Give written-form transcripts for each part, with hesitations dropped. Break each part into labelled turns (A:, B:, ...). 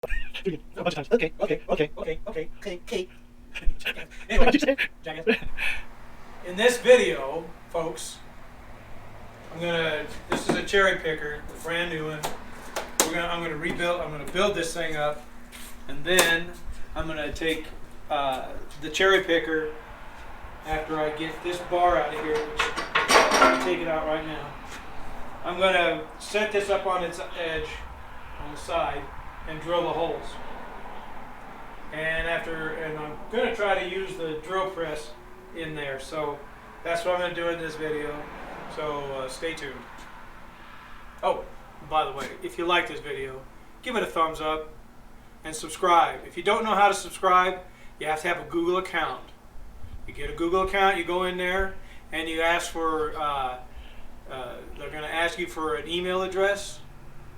A: A bunch of times. Okay.
B: Anyway,
A: What'd you say?
B: jackass. In this video, folks, this is a cherry picker, a brand new one. I'm gonna build this thing up, and then I'm gonna take the cherry picker after I get this bar out of here, which I'm gonna take it out right now. I'm gonna set this up on its edge, on the side, and drill the holes. And I'm gonna try to use the drill press in there. So that's what I'm gonna do in this video. So stay tuned. Oh, by the way, if you like this video, give it a thumbs up and subscribe. If you don't know how to subscribe, you have to have a Google account. You get a Google account, you go in there, and you ask for, they're going to ask you for an email address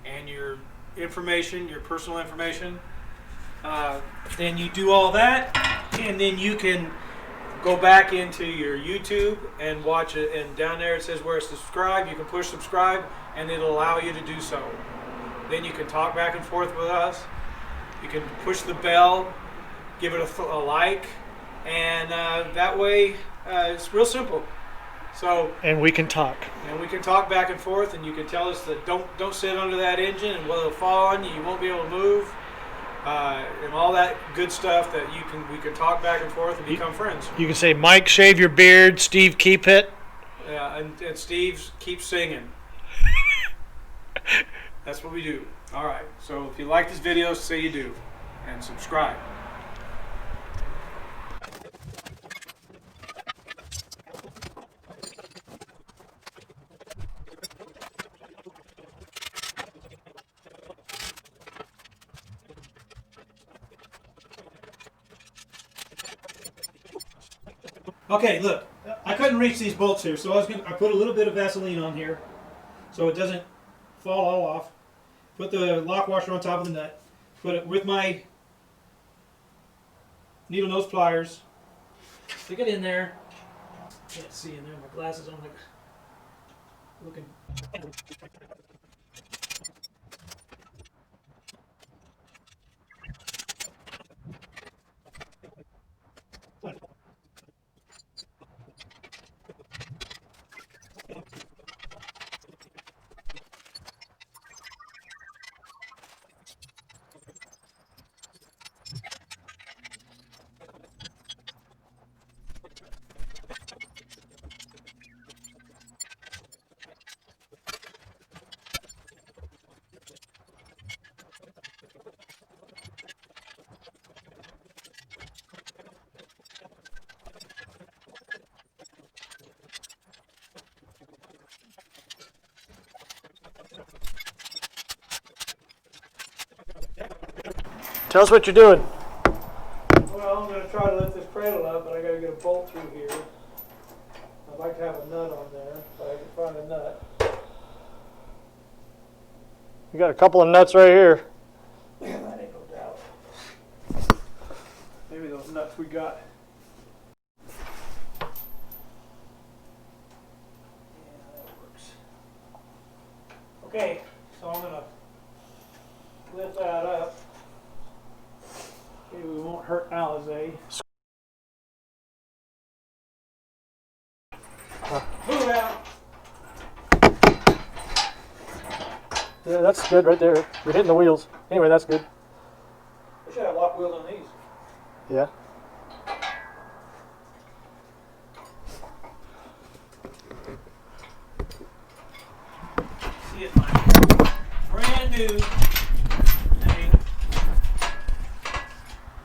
B: and your information, your personal information. Then you do all that, and then you can go back into your YouTube and watch it, and down there it says where to subscribe. You can push subscribe, and it'll allow you to do so. Then you can talk back and forth with us. You can push the bell, give it a like, and that way it's real simple. So
A: And we can talk.
B: and we can talk back and forth, and you can tell us that don't sit under that engine, and it'll fall on you. You won't be able to move. And all that good stuff that we can talk back and forth and become friends.
A: You can say, Mike, shave your beard. Steve, keep it.
B: Yeah, and Steve keeps singing. That's what we do. All right. So if you like this video, say you do, and subscribe. Okay, look, I couldn't reach these bolts here, so I put a little bit of Vaseline on here so it doesn't fall all off. Put the lock washer on top of the nut. Put it with my needle nose pliers. Stick it in there. Can't see in there, my glasses on, like, looking.
A: Tell us what you're doing.
B: Well, I'm going to try to lift this cradle up, but I got to get a bolt through here. I'd like to have a nut on there, but I can find a nut.
A: You got a couple of nuts right here.
B: Yeah, that ain't no doubt. Maybe those nuts we got. Yeah, that works. Okay, so I'm going to lift that up. Maybe we won't hurt ALLISON. Move out!
A: Yeah, that's good right there. You're hitting the wheels. Anyway, that's good.
B: We should have lock wheels on these.
A: Yeah.
B: See it, my brand new thing.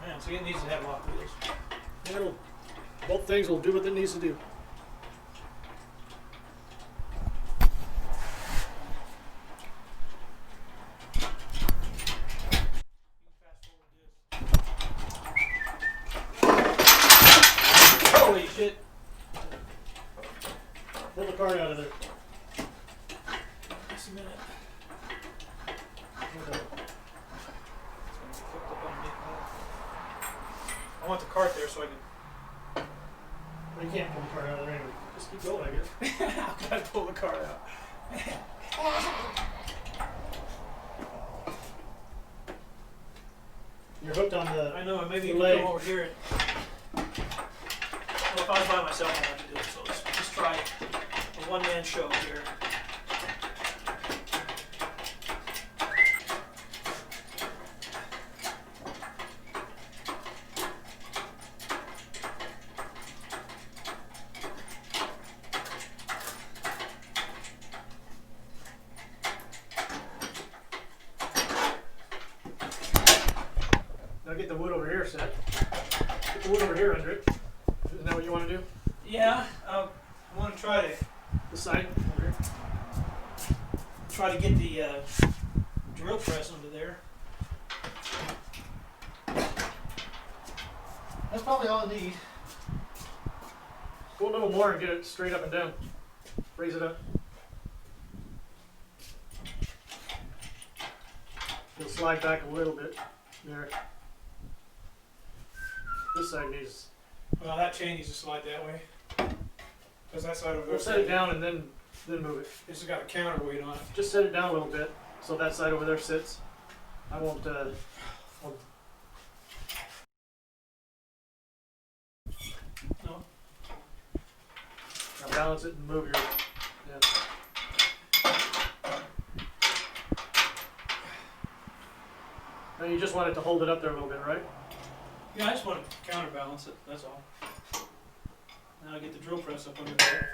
B: Man, see, it needs to have lock wheels.
A: Both things will do what it needs to do.
B: Holy shit!
A: Pull the card out of there.
B: Just a minute. I want the cart there so I can.
A: Well, you can't pull the card out of there anyway. Just keep going, I guess.
B: I've got to pull the cart out.
A: You're hooked on the.
B: I know, maybe you
A: The
B: can
A: leg.
B: come over here. Well, if I was by myself, I'd have to do it. So let's just try a one-man show here.
A: Now get the wood over here set. Get the wood over here under it. Isn't that what you want to do?
B: Yeah, I want to try to
A: This side over here.
B: get the drill press under there. That's probably all I need.
A: Go a little more and get it straight up and down. Raise it up. It'll slide back a little bit. There. This side needs.
B: Well, that chain needs to slide that way. Because that side over there.
A: We'll set it down and then move it.
B: It's got a counterweight on it.
A: Just set it down a little bit so that side over there sits. I won't.
B: No.
A: Now balance it and move your. Yeah. Now you just want it to hold it up there a little bit, right?
B: Yeah, I just want to counterbalance it, that's all. Now I get the drill press up under there.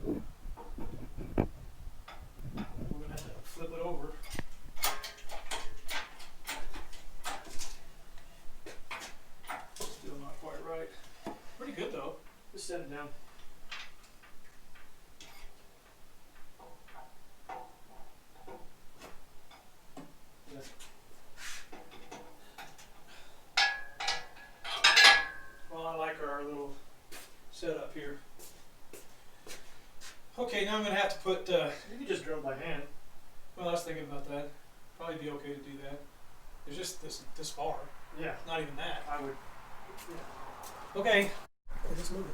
B: We're going to have to flip it over. Still not quite right. Pretty good though.
A: Just set it down.
B: Well, I like our little setup here. Okay, now I'm going to have to put,
A: You can just drill by hand.
B: well, I was thinking about that. Probably be okay to do that. There's just this far,
A: Yeah,
B: not even that.
A: I would.
B: Okay.
A: Let's move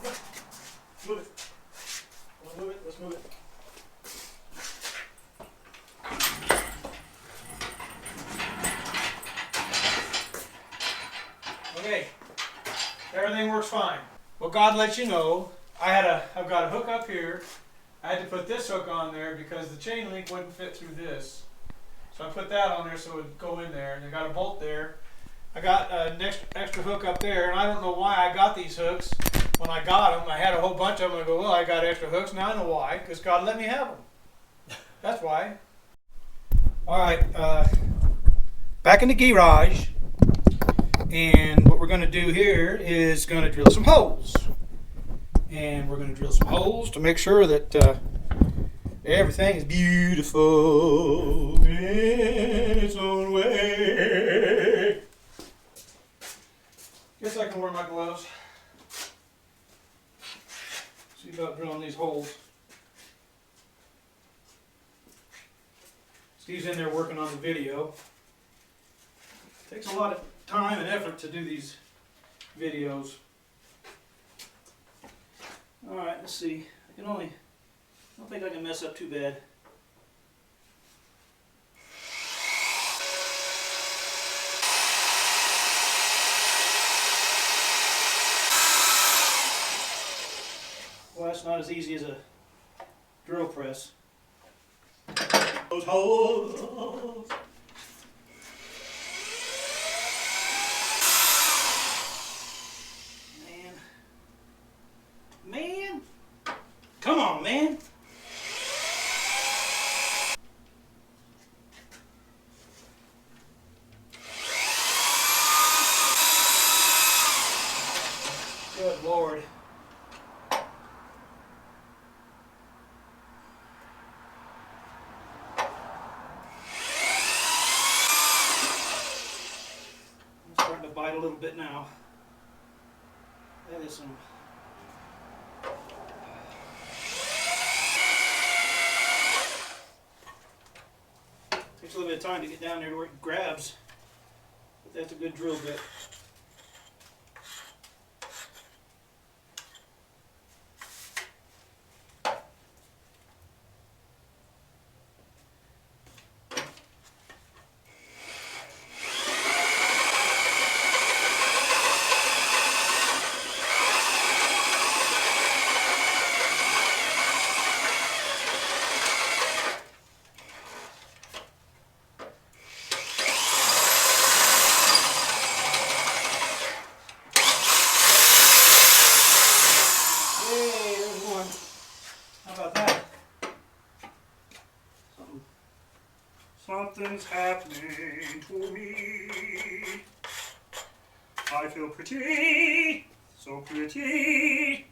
A: it. Move it. Wanna move it? Let's move it.
B: Okay, everything works fine. Well, God lets you know. I've got a hook up here. I had to put this hook on there because the chain link wouldn't fit through this. So I put that on there so it would go in there. And I got a bolt there. I got an extra hook up there, and I don't know why I got these hooks. When I got them, I had a whole bunch of them. I go, well, I got extra hooks. Now I know why, because God let me have them. That's why. All right, back in the garage. And what we're going to do here is going to drill some holes. And we're going to drill some holes to make sure that everything is beautiful in its own way. Guess I can wear my gloves. See about drilling these holes. Steve's in there working on the video. Takes a lot of time and effort to do these videos. Alright, let's see. I don't think I can mess up too bad. Well, that's not as easy as a drill press. Those holes. Man. Come on, man. Good Lord. I'm starting to bite a little bit now. That is some. Takes a little bit of time to get down there to where it grabs, but that's a good drill bit.
C: Something's happening to me. I feel pretty, so pretty.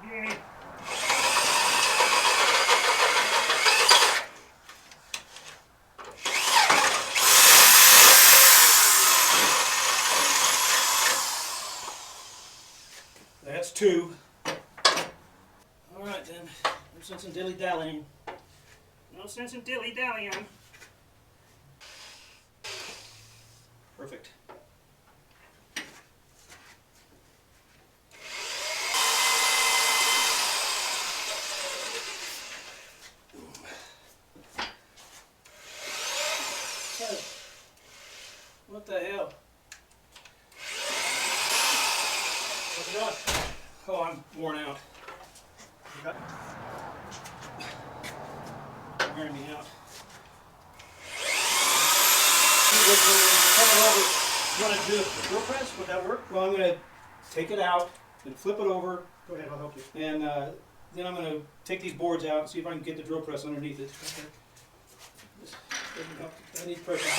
C: Yay.
B: That's 2. All right then. No sense in dilly-dallying.
C: No sense in dilly-dallying.
B: Perfect. What the hell?
A: What's it on?
B: Oh, I'm worn out.
A: You got
B: Wearing me out.
A: You want to do the drill press? Would that work?
B: Well, I'm going to take it out and flip it over,
A: Go ahead, I'll help you.
B: and then I'm going to take these boards out and see if I can get the drill press underneath it.
A: Okay.
B: This doesn't help. I need pressure down.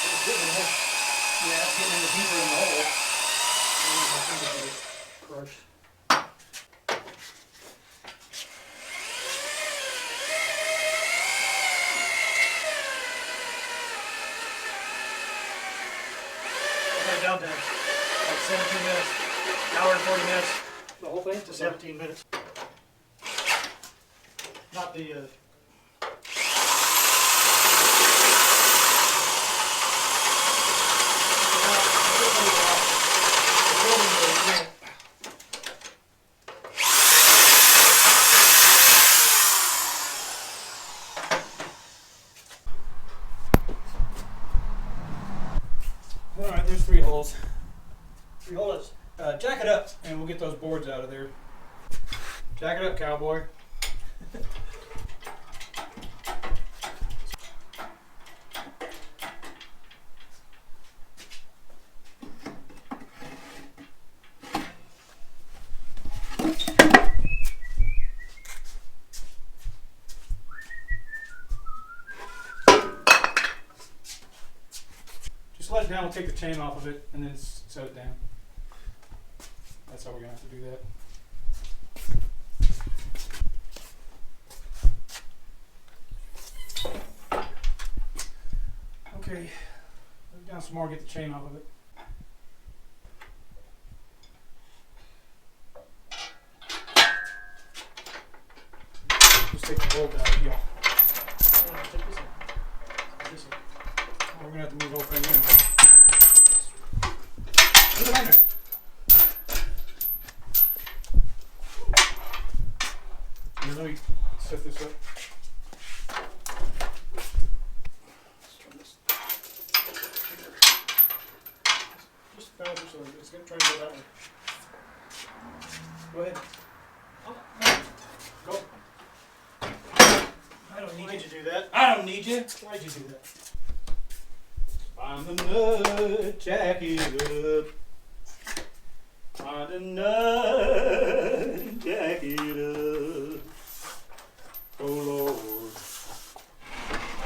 A: It's getting in the hole.
B: Yeah, it's getting in the deeper in the hole.
A: Crushed. Down to like 17 minutes, hour and 40 minutes.
B: The whole thing?
A: To 17 minutes. Not the
B: Alright, there's 3 holes.
A: 3 holes.
B: Jack it up, and we'll get those boards out of there. Jack it up, cowboy. Just let it down, we'll take the chain off of it, and then set it down. That's how we're going to have to do that. Okay, let it down some more, get the chain off of it. Just take the bolt out of here.
A: Take this in. This in.
B: We're going to have to move the whole thing in. Put it on there. And let me set this up. Let's turn this.
A: Just balance it so it's going to try and go that way.
B: Go ahead.
A: Go.
B: I don't need
A: Why'd
B: you.
A: you do that?
B: I don't need you.
A: Why'd you do that?
B: Find the nut, jack it up. Find the nut, jack it up. Oh Lord,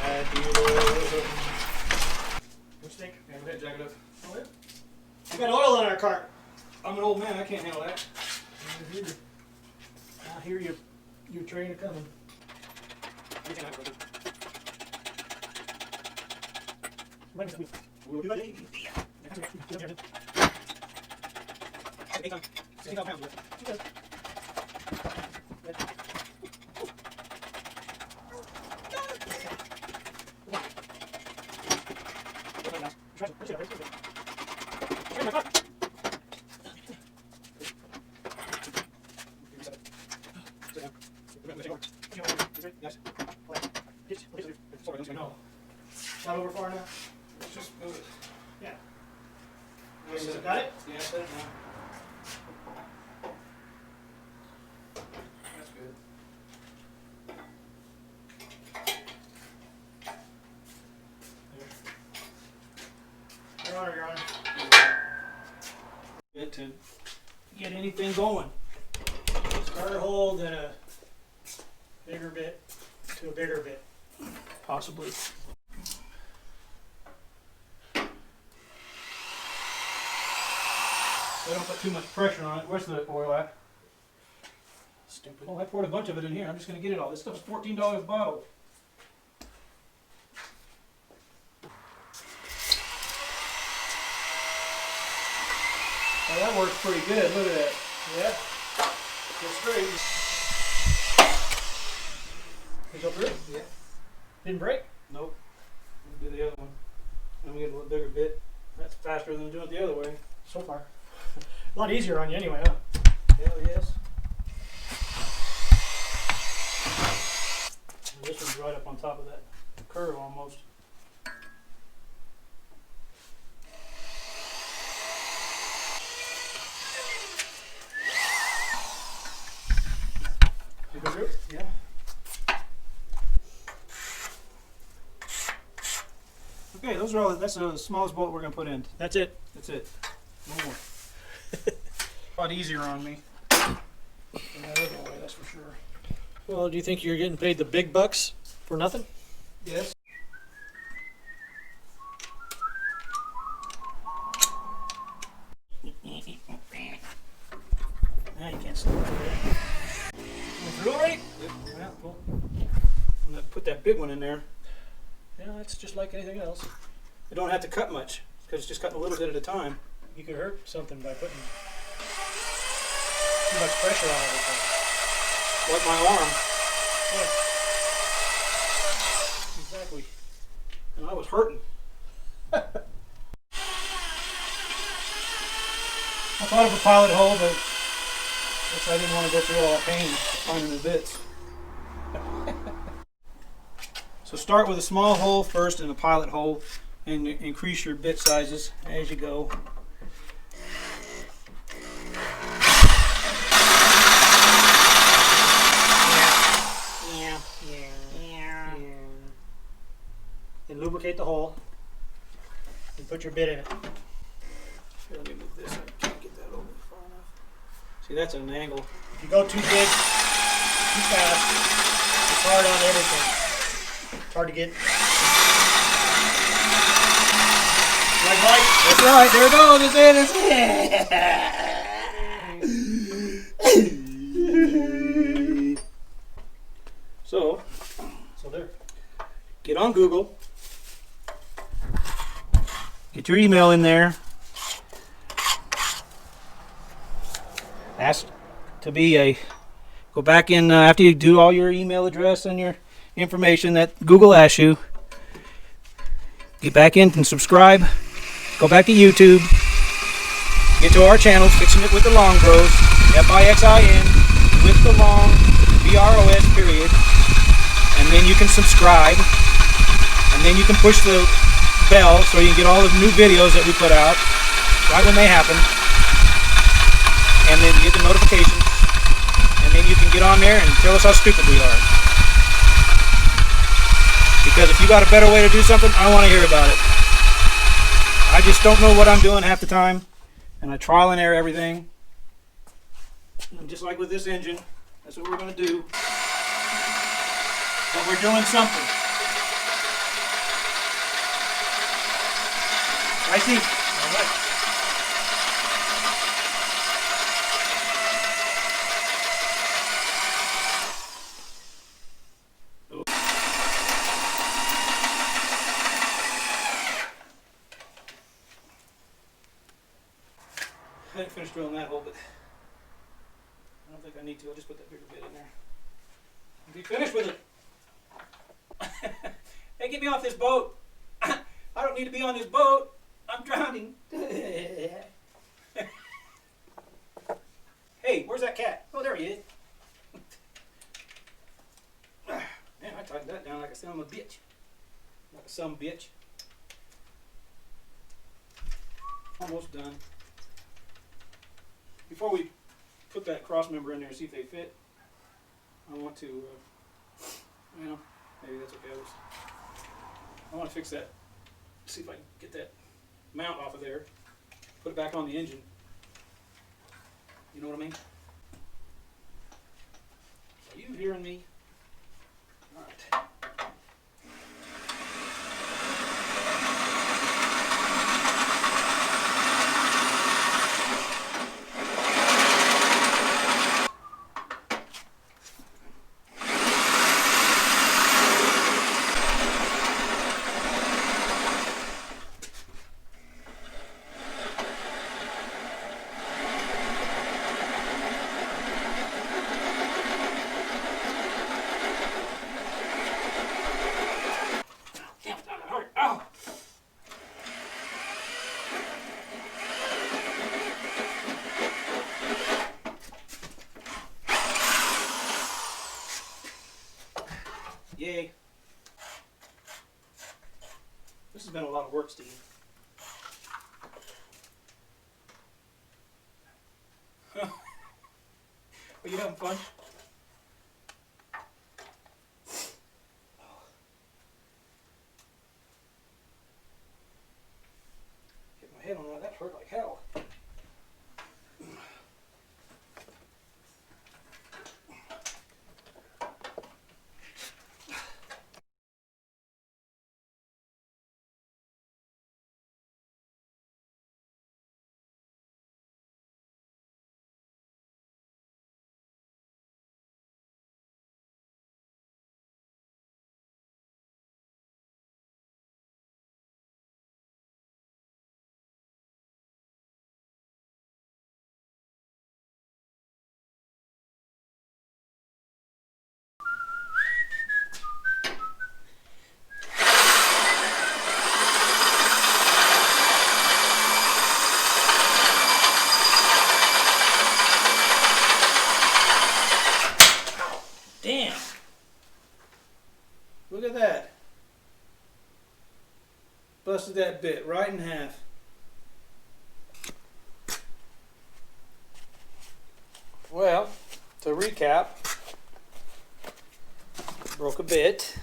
B: jack it up.
A: What you think?
B: Yeah, go ahead, jack it up.
A: Oh, yeah. We got oil in our cart.
B: I'm an old man, I can't handle that.
A: I hear you. Your train are coming.
B: No,
A: Not over far enough?
B: let's just move it.
A: Yeah.
B: Yes,
A: Is
B: sir.
A: it got it?
B: Yeah, set it now. That's good.
A: water, Your Honor.
B: Bit to get anything going.
A: Starter hole, then a bigger bit to a bigger bit.
B: Possibly. I don't put too much pressure on it. Where's the oil at?
A: Stupid.
B: Oh, I poured a bunch of it in here. I'm just going to get it all. This stuff's $14 a bottle. Well, that works pretty good. Look at that.
A: Yeah.
B: That's straight.
A: Did it go through?
B: Yeah.
A: Didn't break?
B: Nope. We'll do the other one. And we get a little bigger bit. That's faster than doing it the other way.
A: So far. A lot easier on you anyway, huh?
B: Hell yes.
A: And this one's right up on top of that curve almost. Did it go through?
B: Yeah. Okay, those are all. That's the smallest bolt we're gonna put in.
A: That's it.
B: That's it. No more. A lot easier on me than that other way, that's for sure.
A: Well, do you think you're getting paid the big bucks for nothing?
B: Yes.
A: Now you can't slip through that. Went through already?
B: Yep. Yeah, cool. I'm gonna put that big one in there.
A: Yeah, it's just like anything else.
B: I don't have to cut much because it's just cutting a little bit at a time.
A: You could hurt something by putting too much pressure on everything.
B: Like my arm.
A: Yeah. Exactly.
B: And I was hurting.
A: I thought of a pilot hole, but
B: Guess I didn't want to go through all that pain finding the bits. So start with a small hole first and a pilot hole and increase your bit sizes as you go.
A: then lubricate the hole and put your bit in it.
B: Here, let me move this. I can't get that over far enough. See, that's an angle.
A: If you go too big, too fast, it's hard on everything. It's hard to get. Right, Mike?
B: That's right. There it goes. That's it. That's it. So
A: there.
B: get on Google. Get your email in there. Ask to be a. Go back in after you do all your email address and your information that Google asks you. Get back in and subscribe. Go back to YouTube. Get to our channel, Fixing It with the Long Bros. FIXIN with the long BROS period. And then you can subscribe. And then you can push the bell so you can get all the new videos that we put out right when they happen. And then you get the notifications. And then you can get on there and tell us how stupid we are. Because if you got a better way to do something, I want to hear about it. I just don't know what I'm doing half the time. And I trial and error everything. And just like with this engine, that's what we're going to do. But we're doing something. I see.
A: All right.
B: I didn't finish drilling that hole, but I don't think I need to. I'll just put that bigger bit in there. Be finished with it. Hey, get me off this boat. I don't need to be on this boat. I'm drowning. Hey, where's that cat? Oh, there he is. Man, I tightened that down like a son of a bitch. Like a son of a bitch. Almost done. Before we put that cross member in there and see if they fit, I want to, well, maybe that's okay. I want to fix that, see if I can get that mount off of there, put it back on the engine. You know what I mean? Are you hearing me? All right. Yay. This has been a lot of work, Steve. Are you having fun? Hit my head on that. That hurt like hell. Damn! Look at that. Busted that bit right in half. Well, to recap, broke a bit.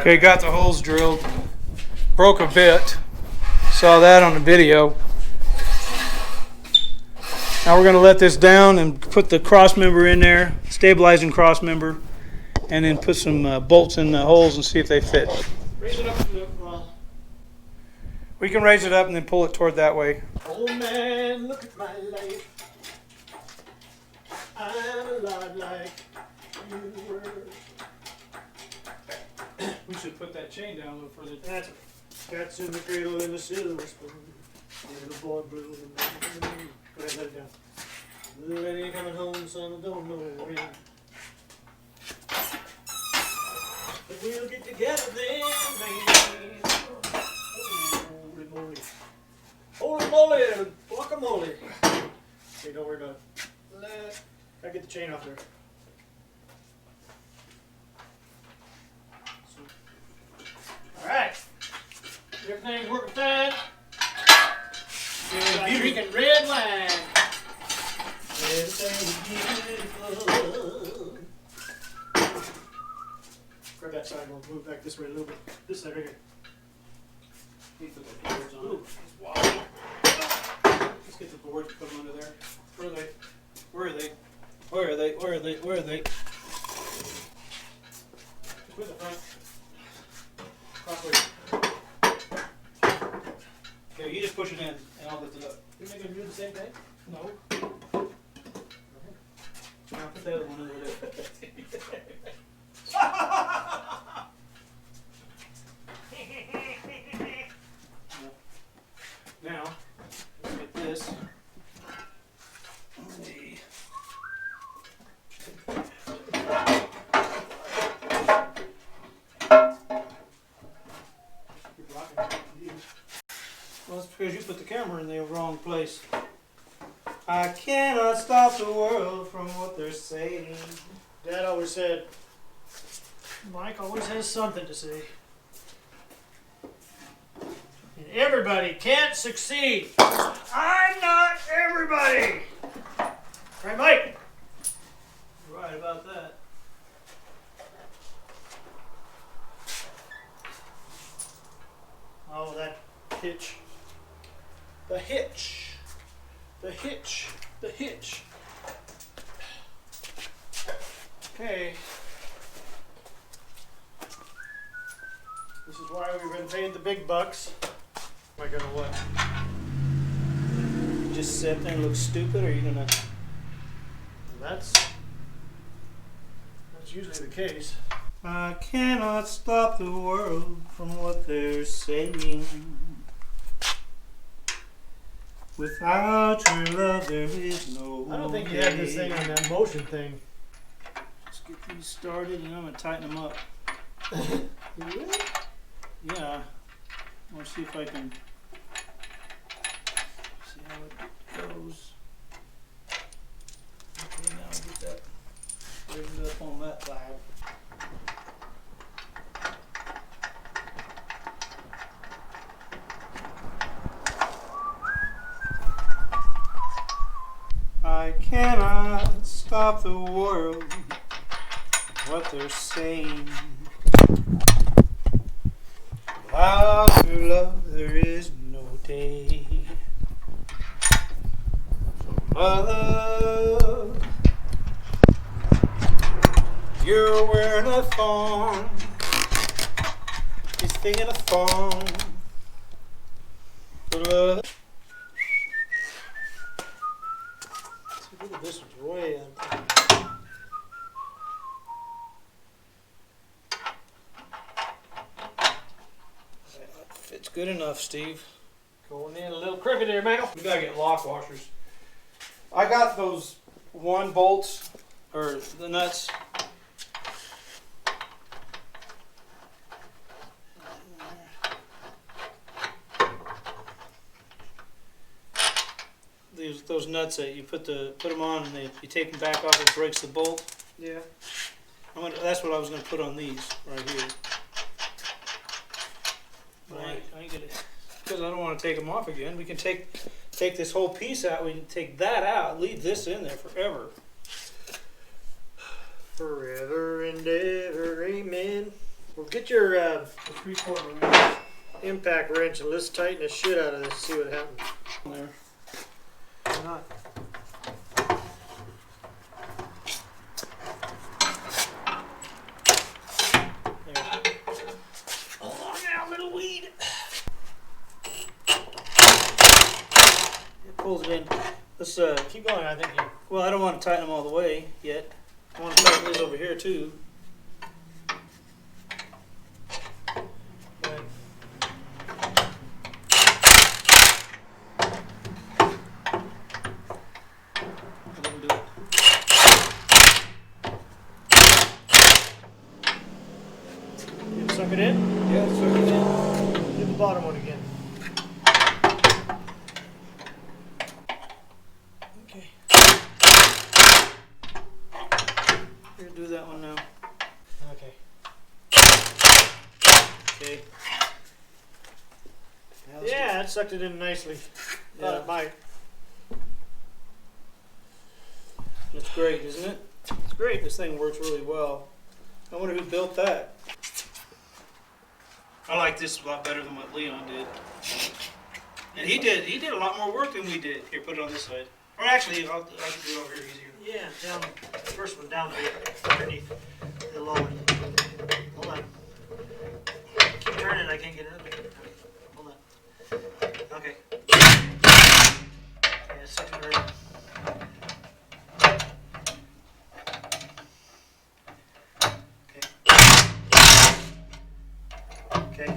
B: Okay, got the holes drilled. Broke a bit. Saw that on the video. Now we're going to let this down and put the cross member in there, stabilizing cross member, and then put some bolts in the holes and see if they fit.
A: Raise it up to the,
B: We can raise it up and then pull it toward that way.
A: oh man, look at my life. I'm alive like you were.
B: We should put that chain down a little further.
A: That's it. Cats in the cradle and the silver spoon. Little boy blue. Go ahead, let it down. Little lady coming home, son, I don't know when. But we'll get together then, man. Holy moly. Holy moly, guacamole. Okay, don't worry about it. Gotta get the chain off there. Alright. Everything's working fine. Like drinking red wine. Everything beautiful. Grab that side, we'll move back this way a little bit. This side right here. Ooh, it's wobbly.
B: Let's get the boards and put them under there. Where are they? Where are they? Where are they? Where are they? Where are they?
A: Just with the front.
B: Crossway. Okay, you just push it in and I'll lift it up.
A: You're making do the same thing?
B: No. Now put the other one over there. Now, let's get this.
A: You're blocking it.
B: Well, it's because you put the camera in the wrong place. I cannot stop the world from what they're saying.
A: Dad always said, Mike always has something to say. And everybody can't succeed. I'm not everybody. Right, Mike?
B: You're right about that.
A: Oh, that hitch. The hitch. The hitch. The hitch. Okay. This is why we've been paid the big bucks. Am I gonna what?
B: Just sit there and look stupid, or are you gonna?
A: That's usually the case.
B: I cannot stop the world from what they're saying. Without your love, there is no
A: I don't think you had this thing on that motion thing.
B: Let's get these started, and I'm gonna tighten them up.
A: Really?
B: Yeah. I want to see if I can see how it goes. Okay, now I'll get that rigged up on that side. I cannot stop the world, what they're saying. Without your love, there is no day. So love, you're wearing a thong. You're singing a song. Love.
A: Look at this one's way up.
B: Fits good enough, Steve.
A: Going in a little crooked there, man.
B: We gotta get lock washers. I got those 1 bolts, or the nuts. Those nuts that you put them on, and you take them back off, it breaks the bolt.
A: Yeah.
B: That's what I was gonna put on these right here.
A: Right.
B: I ain't gonna, because I don't want to take them off again. We can take this whole piece out. We can take that out. Leave this in there forever.
A: Forever and ever, amen. Well, get your
B: The 3/4 wrench
A: impact wrench and let's tighten the shit out of this. See what happens.
B: there.
A: Why not?
B: There. Oh, now, little weed. It pulls it in. Let's
A: Keep going. I think you.
B: well, I don't want to tighten them all the way yet. I want to tighten this over here too.
A: Right.
B: And then do it.
A: You suck it in.
B: Yeah, suck it in.
A: Do the bottom one again.
B: Okay. Here, do that one now.
A: Okay.
B: Okay. Now let's
A: Yeah, that sucked it in nicely. Thought
B: Yeah.
A: it might.
B: That's great, isn't it? It's great. This thing works really well. I wonder who built that. I like this a lot better than what Leon did. And he did a lot more work than we did. Here, put it on this side. Or actually, I can do it over here easier.
A: Yeah, down. The first one down a bit underneath the lower. Hold on. Keep turning. I can't get it up. Okay, hold on. Okay. Yeah, it sucked it right in. Okay.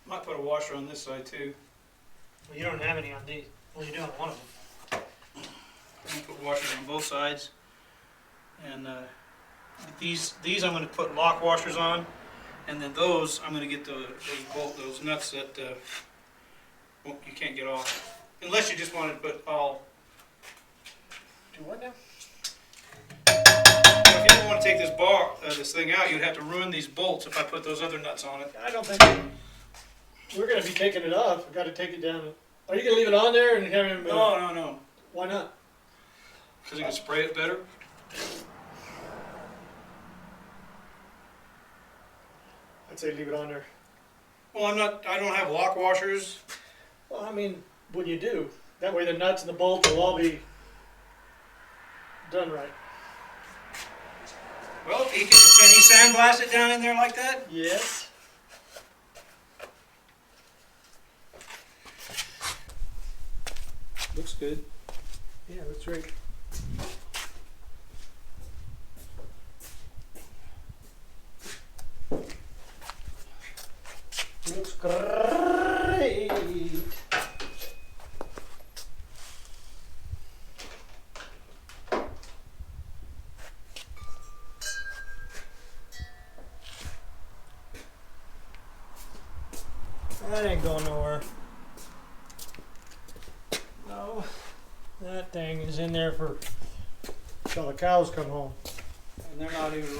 B: Might put a washer on this side too.
A: Well, you don't have any on these. Well, you do on one of them.
B: I'm gonna put washers on both sides, and These I'm going to put lock washers on, and then those I'm going to get those nuts that well, you can't get off, unless you just want to put all.
A: Do what now?
B: If you didn't want to take this thing out, you'd have to ruin these bolts if I put those other nuts on it.
A: I don't think we're going to be taking it off. We've got to take it down. Are you going to leave it on there and have him?
B: No.
A: Why not?
B: Because you can spray it better.
A: I'd say leave it on there.
B: Well, I don't have lock washers.
A: Well, I mean, when you do, that way the nuts and the bolts will all be done right.
B: Well, can he sandblast it down in there like that?
A: Yes.
B: Looks good.
A: Yeah, that's right. Looks great. That ain't going nowhere. No, that thing is in there for till the cows come home.
B: And they're not even